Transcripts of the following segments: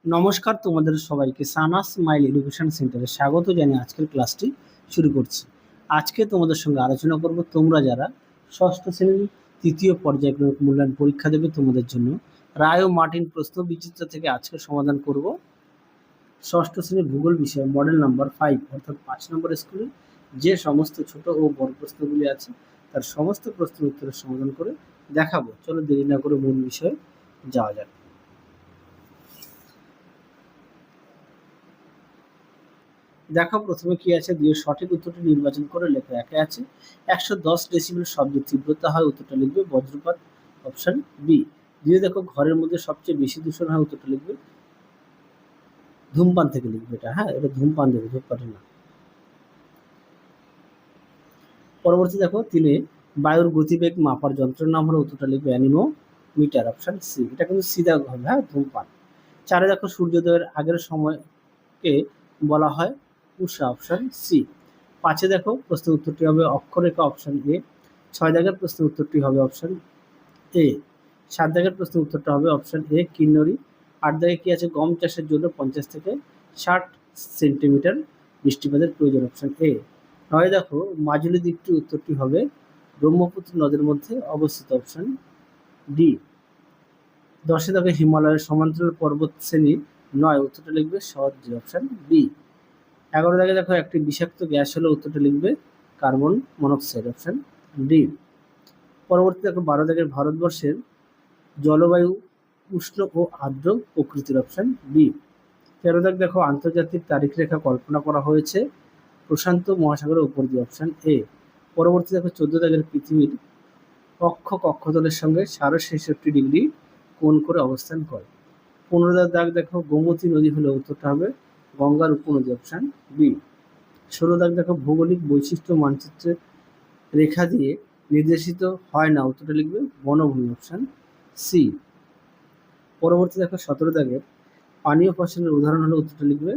নমস্কার, তোমাদের সবাইকে সানাস স্মাইল এডুকেশন সেন্টারে স্বাগত জানিয়ে আজকের ক্লাসটি শুরু করছি। আজকে তোমাদের সঙ্গে আলোচনা করব তোমরা যারা ষষ্ঠ শ্রেণীর তৃতীয় পর্যায়ক্রমিক মূল্যায়ন পরীক্ষা দেবে তোমাদের জন্য রায় ও মার্টিন প্রশ্ন বিচিত্র থেকে আজকে সমাধান করব ষষ্ঠ শ্রেণীর ভূগোল বিষয়ে মডেল নাম্বার 5 অর্থাৎ 5 নম্বর স্কুলে যে সমস্ত ছোট ও বড় প্রশ্নগুলি আছে তার সমস্ত প্রশ্নের উত্তরের সমাধান করে দেখাবো। চলো দেরি না করে মূল বিষয়ে যাওয়া যাক। দেখো প্রথমে কি আছে, দিয়ে সঠিক উত্তরটি নির্বাচন করে লেখা। একে আছে 110 ডেসিবেল শব্দের তীব্রতা হয়, উত্তরটা লিখবে বজ্রপাত, অপশন বি। দিয়ে দেখো ঘরের মধ্যে সবচেয়ে বেশি দূষণ হয়, উত্তরটা লিখবে ধূমপান থেকে লিখবে এটা। হ্যাঁ, এটা ধূমপান দেবে, ধূমপানে না। পরবর্তী দেখো তিনে বায়ুর গতিবেগ মাপার যন্ত্রের নাম হলো, উত্তরটা লিখবে অ্যানিমোমিটার, অপশন সি। এটা কিন্তু সিধা হবে, হ্যাঁ ধূমপান। চারে দেখো সূর্যোদয়ের আগের সময়কে বলা হয় উষা, অপশন সি। 5 দেখো প্রশ্নের উত্তরটি হবে অক্ষরেখা, অপশন এ। 6 দাগের প্রশ্নের উত্তরটি হবে অপশন এ। 7 দাগের প্রশ্নের উত্তরটা হবে অপশন এ কিন্নরি। 8 দাগে কি আছে, গম চাষের জন্য 50 থেকে 60 সেন্টিমিটার বৃষ্টিপাতের প্রয়োজন, অপশন এ। 9 দেখো মাজুলি দ্বীপটির উত্তরটি হবে ব্রহ্মপুত্র নদের মধ্যে অবস্থিত, অপশন ডি। 10 দেখো হিমালয়ের সমান্তরাল পর্বত শ্রেণী নয়, উত্তরটা লিখবে সহজ, অপশন বি। 11 দাগে দেখো একটি বিষাক্ত গ্যাস হলো, উত্তরটা লিখবে কার্বন মনোক্সাইড, অপশন ডি। পরবর্তী দেখো 12 দাগের ভারতবর্ষের জলবায়ু উষ্ণ ও আর্দ্র প্রকৃতির, অপশন বি। 13 দাগ দেখো আন্তর্জাতিক তারিখ রেখা কল্পনা করা হয়েছে প্রশান্ত মহাসাগরের উপর দিয়ে, অপশন এ। পরবর্তী দেখো 14 দাগের পৃথিবীর অক্ষ কক্ষতলের সঙ্গে 63.6 ডিগ্রি কোণ করে অবস্থান করে। 15 দাগ দেখো গোমতী নদী হলে উত্তরটা হবে গঙ্গার উপনদী, অপশন বি। 16 দাগ দেখো ভৌগোলিক বৈশিষ্ট্য মানচিত্রের রেখা দিয়ে নির্দেশিত হয় না, উত্তরটা লিখবে বনভূমি, অপশন সি। পরবর্তী দেখো 17 দাগের পানীয় ফসলের উদাহরণ হলো, উত্তরটা লিখবে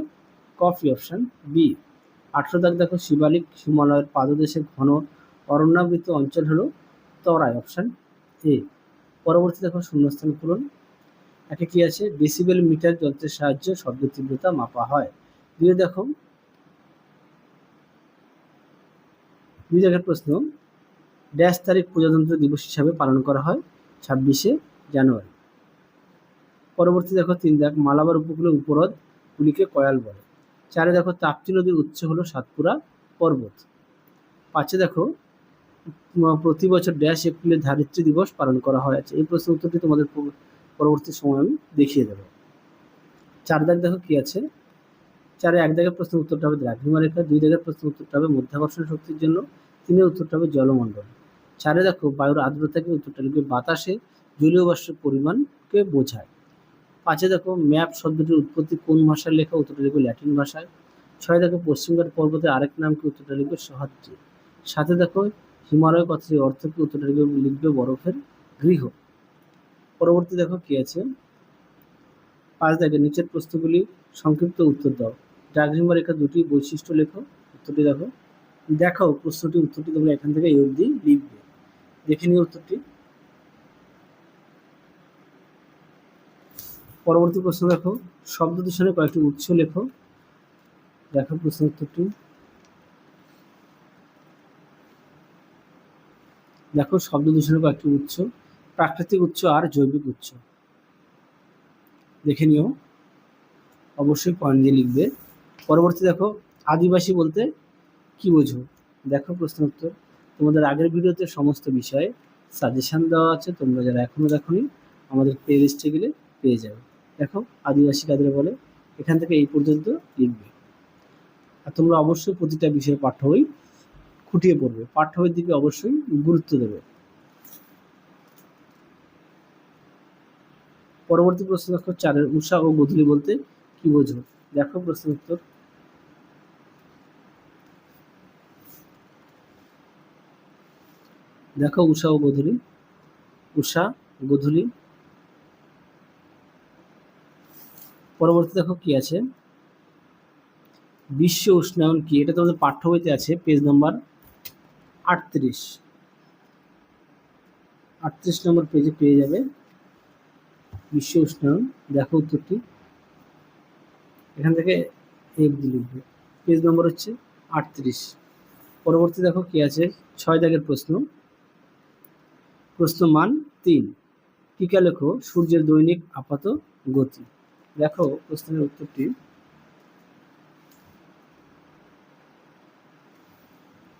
কফি, অপশন বি। 18 দাগ দেখো শিবালিক হিমালয়ের পাদদেশে ঘন অরণ্যাবৃত অঞ্চল হলো তরাই, অপশন এ। পরবর্তী দেখো শূন্যস্থান পূরণ। একে কি আছে, ডেসিবেল মিটার যন্ত্রের সাহায্যে শব্দের তীব্রতা মাপা হয়। দুই দাগের প্রশ্ন, ড্যাশ তারিখ প্রজাতন্ত্র দিবস হিসাবে পালন করা হয় 26শে জানুয়ারি। পরবর্তী দেখো 3 দাগ মালাবার উপকূলের উপহ্রদ গুলিকে কয়াল বলে। 4 দেখো তাপ্তি নদীর উৎস হলো সাতপুরা পর্বত। 5 দেখো প্রতি বছর ড্যাশ এপ্রিলে ধারিত্রী দিবস পালন করা হয়। এই প্রশ্নের উত্তরটি তোমাদের পরবর্তী সময় আমি দেখিয়ে দেবো। 4 দাগ দেখো কি আছে, 4 1 দাগের প্রশ্নের উত্তরটা হবে দ্রাঘিমা রেখা। 2 দাগের প্রশ্নের উত্তরটা হবে মধ্যাকর্ষণ শক্তির জন্য। 3 উত্তরটা হবে জলমণ্ডল। 4 দেখো বায়ুর আর্দ্রতাকে, উত্তরটা লিখবে বাতাসে জলীয় বাষ্পের পরিমাণকে বোঝায়। 5 দেখো ম্যাপ শব্দটির উৎপত্তি কোন ভাষার লেখা, উত্তরটা লিখবে ল্যাটিন ভাষায়। 6 দেখো পশ্চিমঘাট পর্বতের আরেক নাম কি, উত্তরটা লিখবে সহ্যাদ্রি। 7 দেখো হিমালয় কথাটির অর্থ কি, উত্তরটা লিখবে বরফের গৃহ। পরবর্তী দেখো কি আছে, 5 দেখো নিচের প্রশ্নগুলি সংক্ষিপ্ত উত্তর দাও। দ্রাঘিমা রেখা দুটি বৈশিষ্ট্য লেখো, উত্তরটি দেখো। দেখাও প্রশ্নটি উত্তরটি তোমরা এখান থেকে এই অবধি লিখবে। দেখে নিও উত্তরটি। পরবর্তী প্রশ্ন দেখো শব্দ দূষণের কয়েকটি উৎস লেখো। দেখো প্রশ্ন উত্তরটি। দেখো শব্দ দূষণের কয়েকটি উৎস, প্রাকৃতিক উৎস আর জৈবিক উৎস। দেখে নিও, অবশ্যই পয়েন্ট দিয়ে লিখবে। পরবর্তী দেখো আদিবাসী বলতে কি বোঝো। দেখো প্রশ্ন উত্তর। তোমাদের আগের ভিডিওতে সমস্ত বিষয়ে সাজেশন দেওয়া আছে, তোমরা যারা এখনো দেখোনি আমাদের প্লে লিস্টে গেলে পেয়ে যাবে। দেখো আদিবাসী কাদের বলে, এখান থেকে এই পর্যন্ত লিখবে। আর তোমরা অবশ্যই প্রতিটা বিষয়ে পাঠ্য বই খুঁটিয়ে পড়বে, পাঠ্য বইয়ের দিকে অবশ্যই গুরুত্ব দেবে। পরবর্তী প্রশ্ন দেখো 4 উষা ও গোধূলি বলতে কি বোঝো। দেখো প্রশ্ন উত্তর। দেখো উষা ও গোধূলি, উষা গোধূলি। পরবর্তী দেখো কি আছে, বিশ্ব উষ্ণায়ন কি, এটা তোমাদের পাঠ্য বইতে আছে পেজ নাম্বার 38 নম্বর পেজে পেয়ে যাবে বিশ্ব উষ্ণায়ন। দেখো উত্তরটি। এখান থেকে এই অবধি লিখবে। পেজ নম্বর হচ্ছে 38। পরবর্তী দেখো কি আছে, 6 দাগের প্রশ্ন। প্রশ্ন মান 3। টিকা লেখো সূর্যের দৈনিক আপাত গতি। দেখো প্রশ্নের উত্তরটি,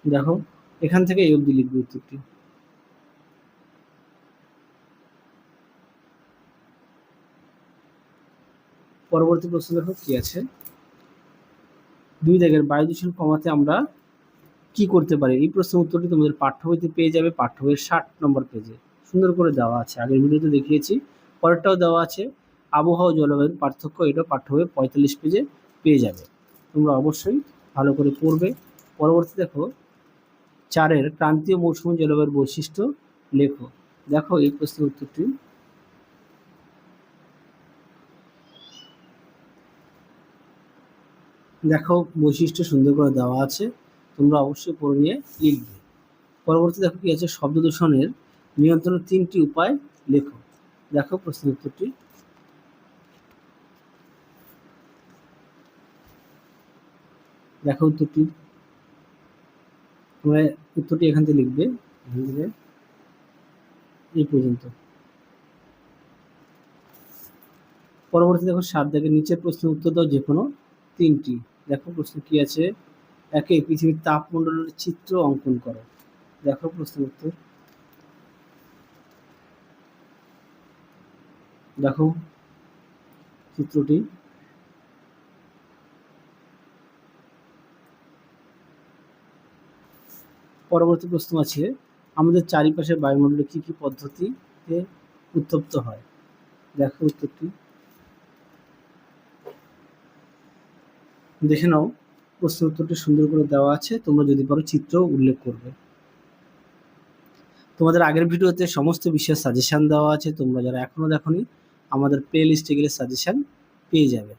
দেখো এখান থেকে এই অবধি লিখবে উত্তরটি। পরবর্তী প্রশ্ন দেখো কি আছে, 2 দাগের বায়ু দূষণ কমাতে আমরা কি করতে পারি। এই প্রশ্নের উত্তরটি তোমাদের পাঠ্য বইতে পেয়ে যাবে, পাঠ্য বইয়ের 60 নম্বর পেজে সুন্দর করে দেওয়া আছে। আগের ভিডিওতে দেখিয়েছি, পরেরটাও দেওয়া আছে। আবহাওয়া ও জলবায়ুর পার্থক্য, এটাও পাঠ্য বইয়ের 45 পেজে পেয়ে যাবে। তোমরা অবশ্যই ভালো করে পড়বে। পরবর্তী দেখো 4 ক্রান্তীয় মৌসুমী জলবায়ুর বৈশিষ্ট্য লেখো। দেখো এই প্রশ্নের উত্তরটি, দেখো বৈশিষ্ট্য সুন্দর করে দেওয়া আছে, তোমরা অবশ্যই পড়ে নিয়ে লিখবে। পরবর্তী দেখো কি আছে, শব্দ দূষণের নিয়ন্ত্রণের 3টি উপায় লেখো। দেখো প্রশ্নের উত্তরটি, দেখো উত্তরটি, তোমরা উত্তরটি এখান থেকে লিখবে এই পর্যন্ত। পরবর্তী দেখো 7 দাগের নিচের প্রশ্নের উত্তর দাও যে কোনো 3টি। দেখো প্রশ্ন কি আছে, 1 পৃথিবীর তাপমণ্ডলের চিত্র অঙ্কন করো। দেখো প্রশ্নের উত্তর, দেখো চিত্রটি, পরবর্তী প্রশ্ন আছে, আমাদের চারিপাশে বায়ুমণ্ডলে কি কি পদ্ধতিতে উত্তপ্ত হয়। দেখো উত্তরটি, দেখে নাও প্রশ্ন উত্তরটি সুন্দর করে দেওয়া আছে, তোমরা যদি পারো চিত্র উল্লেখ করবে। তোমাদের আগের ভিডিওতে সমস্ত বিষয়ের সাজেশন দেওয়া আছে, তোমরা যারা এখনো দেখোনি আমাদের প্লে লিস্টে গেলে সাজেশন পেয়ে যাবে।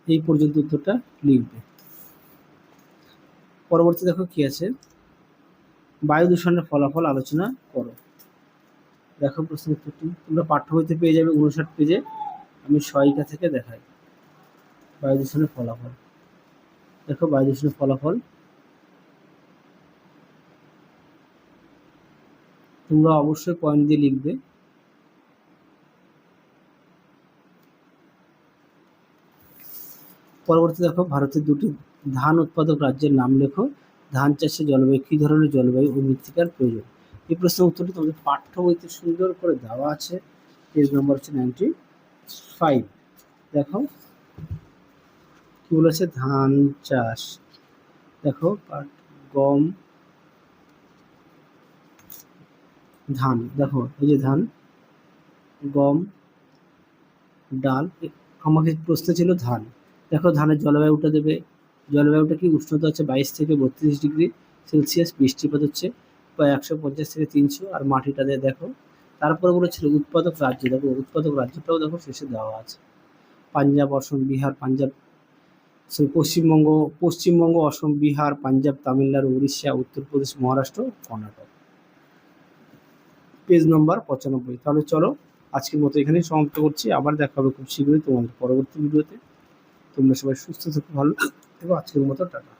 এই পর্যন্ত উত্তরটা লিখবে। পরবর্তী দেখো কি আছে, বায়ু দূষণের ফলাফল আলোচনা করো। দেখো প্রশ্ন উত্তরটি, তোমরা পাঠ্য বইতে পেয়ে যাবে 59 পেজে। আমি সহায়িকা থেকে দেখাই বায়ু দূষণের ফলাফল। দেখো বায়ু দূষণের ফলাফল, তোমরা অবশ্যই পয়েন্ট দিয়ে লিখবে। পরবর্তী দেখো ভারতের 2টি ধান উৎপাদক রাজ্যের নাম লেখো। ধান চাষে জলবায়ু, কি ধরনের জলবায়ু ও মৃত্তিকার প্রয়োজন। এই প্রশ্নের উত্তরটি তোমাদের পাঠ্য বইতে সুন্দর করে দেওয়া আছে, পেজ নম্বর হচ্ছে 95। দেখো কি বলেছে, ধান চাষ, দেখো গম, ধান, দেখো এই যে ধান, গম, ডাল। আমাকে প্রশ্ন ছিল ধান। দেখো ধানের জলবায়ুটা দেবে, জলবায়ুটা কি, উষ্ণতা হচ্ছে 22 থেকে 32 ডিগ্রি সেলসিয়াস, বৃষ্টিপাত হচ্ছে প্রায় 150 থেকে 300, আর মাটিটা দিয়ে দেখো। তারপরে বলেছিল উৎপাদক রাজ্য, দেখো উৎপাদক রাজ্যটাও দেখো শেষে দেওয়া আছে, পাঞ্জাব, অসম, বিহার, পাঞ্জাব, পশ্চিমবঙ্গ, অসম, বিহার, পাঞ্জাব, তামিলনাড়ু, উড়িষ্যা, উত্তরপ্রদেশ, মহারাষ্ট্র, কর্ণাটক। Page number 95। তাহলে চলো আজকের মতো এখানেই সমাপ্ত করছি, আবার দেখা হবে খুব শীঘ্রই তোমাদের পরবর্তী ভিডিওতে। তোমরা সবাই সুস্থ থেকো, ভালো থেকো। আজকের মতো টাটা।